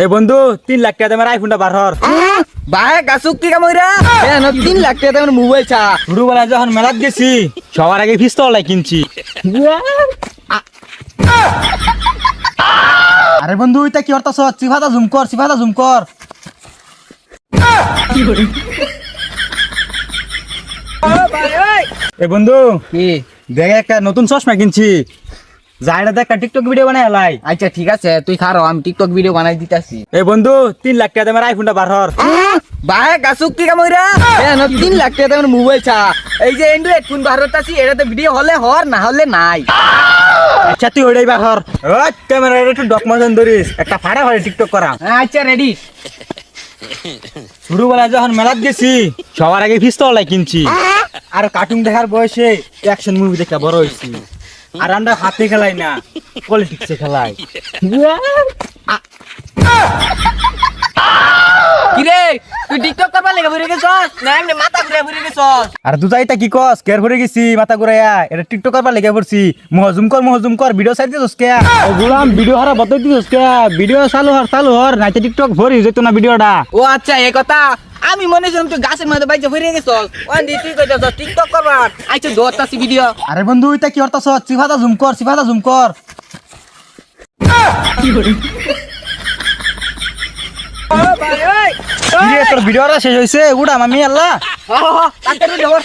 এ বন্ধু 3 লাখ টাকা দামের আইফোনটা বার হর ভাই গাছুক কি কামইরা কেন 3 লাখ টাকা দামের মোবাইল চা ছোটবেলায় যখন মেলাত গেছি সবার আগে পিস্তল কিনছি। আরে বন্ধু এটা কি হরতাছ? সিফাতা জুম কর এ বন্ধু কি দেখ একটা নতুন চশমা কিনছি, যাইটা দেখ টিকটক ভিডিও বানাই লাই। আচ্ছা ঠিক আছে তুই খারো আমি টিকটক ভিডিও বানাই দিতাছি। এ বন্ধু 3 লাখ টাকা দামের আইফোনটা বার হর ভাই গাছুক কি কামইরা কেন 3 লাখ টাকা দামের মোবাইল চা এই যে অ্যান্ড্রয়েড ফোন বারতাছি এটাতে ভিডিও হলে হর না হলে নাই। আচ্ছা তুই ওইটাই বার হর। ওই ক্যামেরা একটু ডকমজন ধরিস, একটা ফাড়া ফাড়ে টিকটক করা। আচ্ছা রেডি। ছোটবেলায় যখন মেলাত গেছি সবার আগে পিস্তল কিনছি, আর কার্টুন দেখার বয়সে অ্যাকশন মুভি দেখা বড় হয়েছি। আর আমরা হাতে খেলাই না, পলিটিক্সে খেলাই। কিরে তুই টিকটক করবা লাগা ভরে গেছস না এমনি মাথা ঘুরে ভরে গেছস? আর দুজাইটা কি কস কেয়ার ভরে গেছি মাথা ঘুরাইয়া, এটা টিকটক করবার লেগে পড়ছি। মহজুম কর ভিডিও সাইড দিছস কে? ও গুলাম ভিডিও হারা বদল দিছস কে? ভিডিও চালু হর নাইতে টিকটক ভরি যেত না ভিডিওটা। ও আচ্ছা এই কথা আমি মনে ছিলাম তুই গাছের মধ্যে বাইজে ভরে গেছস ওন দি তুই কইতাছস টিকটক করবা। আচ্ছা ধরতাছি ভিডিও। আরে বন্ধু এটা কি হরতাছ? সিফাতা জুম কর ও ভাই ওই কিরে তোর ভিডিওটা শেষ হইছে? উড়া মামি আল্লাহ। তাড়াতাড়ি ধর।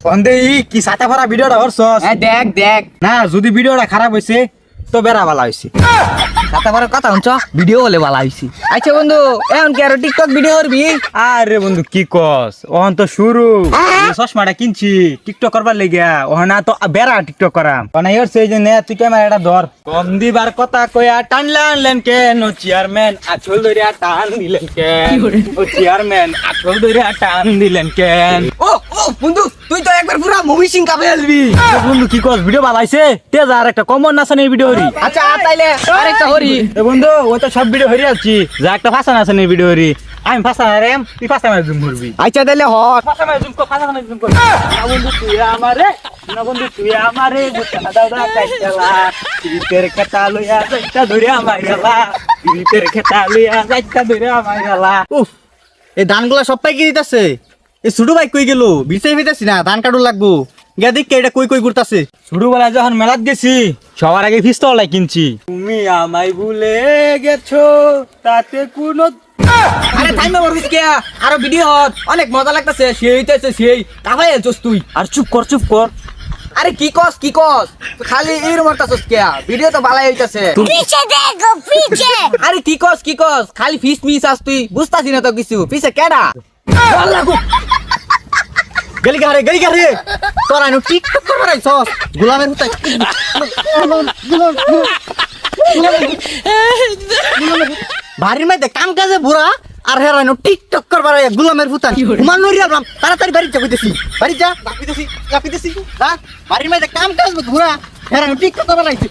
বন্ধে কি ছাতা ভরা ভিডিওটা হরছস? এই দেখ দেখ না যদি ভিডিওটা খারাপ হইছে তো বেড়া ভালো হইছে। কথা বড় কথা হচ্ছে ভিডিও হলে ভালো হইছে। আচ্ছা বন্ধু এখন কি আর টিকটক ভিডিও করবি? আরে বন্ধু কি কস, ওহন তো শুরু। এই চশমাটা কিনছি টিকটক করবার লেগিয়া, ওহনা তো বেড়া টিকটক করাম। মানে এর সেই যে নে তুই ক্যামেরাটা ধর। কম দিবার কথা কইয়া টানলেন কেন? ও চেয়ারম্যান আঁচল ধরিয়া টান দিলেন কেন? ও চেয়ারম্যান আঁচল ধরিয়া টান দিলেন কেন? ও ও বন্ধু তুই তো একবার পুরো মুভি সিং কাপে আসবি। এ বন্ধু কি কস, ভিডিও ভালো হইছে? তেজ আর একটা কমন আছে না এই ভিডিও হরি। আচ্ছা তাইলে আরেকটা হরি। এ বন্ধু ও তো সব ভিডিও হরি আছি, যা একটা ফাঁসান আছে না এই ভিডিও হরি। আমি ফাঁসান রেম, তুই ফাঁসান জুম করবি। আচ্ছা তাইলে হর। ফাঁসান জুম কর। না বন্ধু তুই আমারে বুঝা দাদা কাইলা, তিরিতের খেতা লইয়া যাইতা ধরিয়া মাইরালা, তিরিতের খেতা লইয়া যাইতা ধরিয়া মাইরালা। উফ এই ধানগুলা সব পাই কি দিতেছে? এই ছোট ভাই কই গেল? বিছাই ফেতেছি না, ধান কাটু লাগবো। গিয়া দেখ এটা কই ঘুরতাছে। ছোটবেলায় যখন মেলাত গেছি সবার আগে পিস্তল কিনছি। তুমি আমায় ভুলে গেছো তাতে কোনো। আরে টাইম মারবিস কে? আরো ভিডিও হর অনেক মজা লাগতাছে। সেই হইতাছে সেই কাফাই আছস তুই। আর চুপ কর। আরে কি কস খালি এর মারতাছস কে? ভিডিও তো ভালোই হইতাছে। पीछे देखो पीछे। আরে কি কস খালি ফিস মিস আস তুই বুঝতাছিস না তো কিছু। পিছে কেডা? গেলি গারে তোর আইনো টিকটক করবার আইছস? গোলামের হুতাই বাড়ির মধ্যে কাম কাজে বুড়া আর হেরাইনো টিকটক করবার আইয়া গোলামের হুতান হুমান নরিয়া রাম তাড়াতাড়ি বাড়ি যা কইতেছি। বাড়ি যা লাপিতেছি হ্যাঁ বাড়ির মধ্যে কাম কাজ বুড়া হেরাইনো টিকটক করবার আইছে।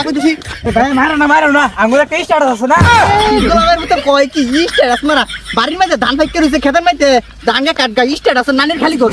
কইতেছি ভাই মারো না আঙ্গুলে টেস্ট আছে না। গোলামের হুতান কয় কি স্ট্যাটাস মারা বাড়ির মধ্যে ধান ফাইকে রইছে খেতের মধ্যে ধান কাটগা স্ট্যাটাস নানির খালি কর।